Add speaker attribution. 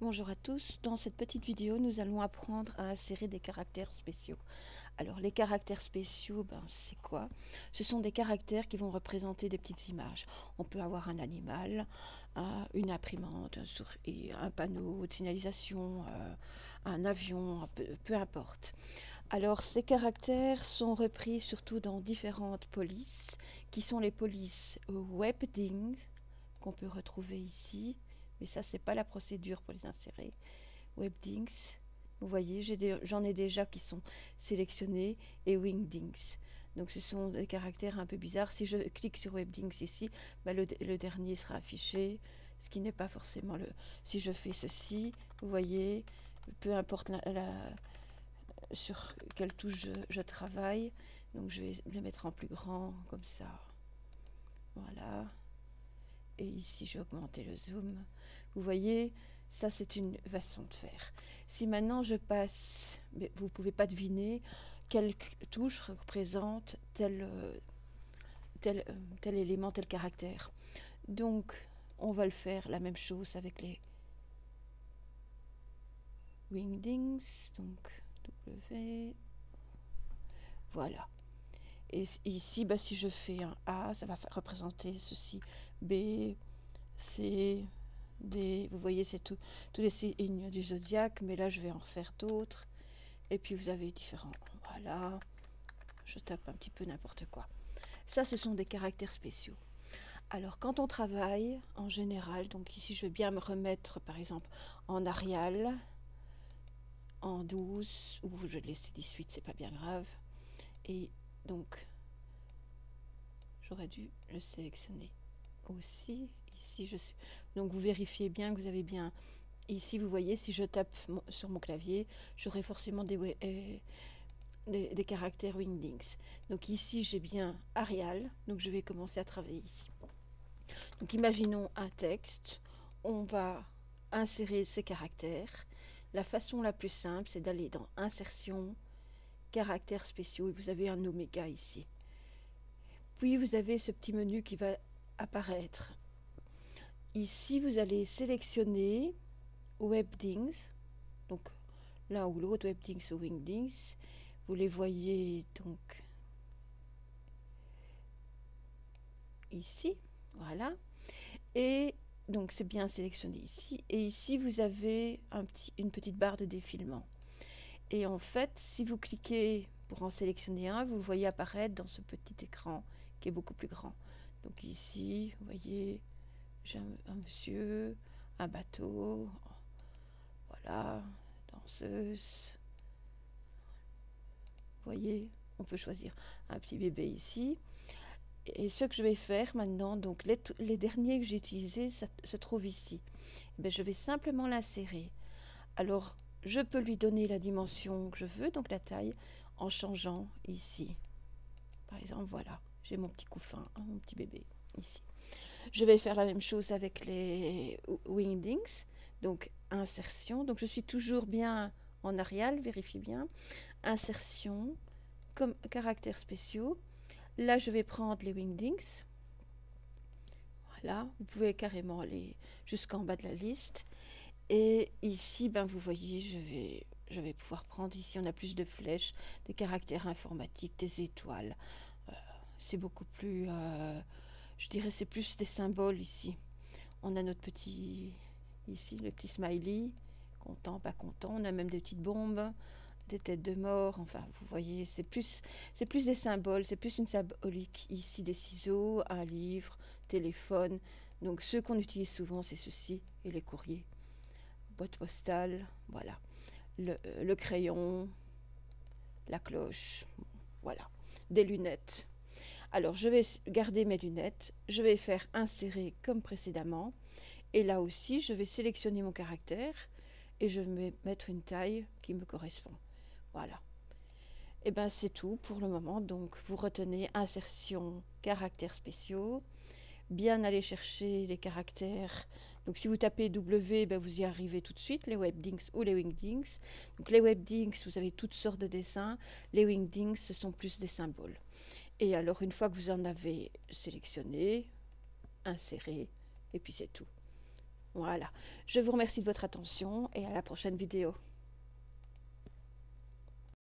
Speaker 1: Bonjour à tous, dans cette petite vidéo nous allons apprendre à insérer des caractères spéciaux. Alors les caractères spéciaux, c'est quoi? Ce sont des caractères qui vont représenter des petites images. On peut avoir un animal, une imprimante, un panneau de signalisation, un avion, peu importe. Alors ces caractères sont repris surtout dans différentes polices, qui sont les polices WebDings, qu'on peut retrouver ici. Mais ça, c'est pas la procédure pour les insérer. WebDings, vous voyez, j'en ai déjà qui sont sélectionnés, et Wingdings. Donc ce sont des caractères un peu bizarres. Si je clique sur WebDings ici, le dernier sera affiché, ce qui n'est pas forcément le... Si je fais ceci, vous voyez, peu importe sur quelle touche je travaille, donc je vais le mettre en plus grand, comme ça. Voilà. Et ici, j'ai augmenté le zoom. Vous voyez, ça, c'est une façon de faire. Si maintenant je passe, mais vous ne pouvez pas deviner quelle touche représente tel élément, tel caractère. Donc, on va le faire la même chose avec les Wingdings. Donc, W. Voilà. Et ici, si je fais un A, ça va représenter ceci. B, C, vous voyez, c'est tous les signes du zodiaque, mais là je vais en refaire d'autres. Et puis vous avez différents. Voilà, je tape un petit peu n'importe quoi. Ça, ce sont des caractères spéciaux. Alors quand on travaille en général, donc ici je vais bien me remettre par exemple en Arial, en 12, ou je vais laisser 18, c'est pas bien grave. Et donc j'aurais dû le sélectionner aussi. Ici je suis. Donc vous vérifiez bien que vous avez bien. Ici, vous voyez, si je tape sur mon clavier, j'aurai forcément des caractères Wingdings. Donc ici, j'ai bien Arial, donc je vais commencer à travailler ici. Donc imaginons un texte, on va insérer ces caractères. La façon la plus simple, c'est d'aller dans Insertion, Caractères spéciaux, et vous avez un oméga ici. Puis vous avez ce petit menu qui va apparaître. Ici, vous allez sélectionner WebDings, donc l'un ou l'autre, WebDings ou Wingdings. Vous les voyez donc ici, voilà. Et donc c'est bien sélectionné ici. Et ici, vous avez une petite barre de défilement. Et en fait, si vous cliquez pour en sélectionner un, vous le voyez apparaître dans ce petit écran qui est beaucoup plus grand. Donc ici, vous voyez, j'ai un monsieur, un bateau, voilà, danseuse. Vous voyez, on peut choisir un petit bébé ici. Et ce que je vais faire maintenant, donc les derniers que j'ai utilisés se trouvent ici. Je vais simplement l'insérer. Alors, je peux lui donner la dimension que je veux, donc la taille, en changeant ici. Par exemple, voilà, j'ai mon petit couffin, mon petit bébé ici. Je vais faire la même chose avec les Wingdings, donc insertion. Donc je suis toujours bien en Arial, vérifiez bien. Insertion, comme caractères spéciaux. Là, je vais prendre les Wingdings. Voilà, vous pouvez carrément aller jusqu'en bas de la liste. Et ici, vous voyez, je vais pouvoir prendre, ici on a plus de flèches, des caractères informatiques, des étoiles. C'est beaucoup plus, je dirais, c'est plus des symboles ici. On a notre petit, ici, le petit smiley, content, pas content. On a même des petites bombes, des têtes de mort. Enfin, vous voyez, c'est plus des symboles, c'est plus une symbolique. Ici, des ciseaux, un livre, téléphone. Donc, ceux qu'on utilise souvent, c'est ceci, et les courriers. Boîte postale, voilà. Le crayon, la cloche, voilà. Des lunettes. Alors, je vais garder mes lunettes. Je vais faire insérer comme précédemment. Et là aussi, je vais sélectionner mon caractère et je vais mettre une taille qui me correspond. Voilà. Et c'est tout pour le moment. Donc, vous retenez insertion, caractères spéciaux. Bien aller chercher les caractères. Donc, si vous tapez W, vous y arrivez tout de suite, les WebDings ou les Wingdings. Donc, les WebDings, vous avez toutes sortes de dessins. Les Wingdings, ce sont plus des symboles. Et alors, une fois que vous en avez sélectionné, inséré, et puis c'est tout. Voilà. Je vous remercie de votre attention et à la prochaine vidéo.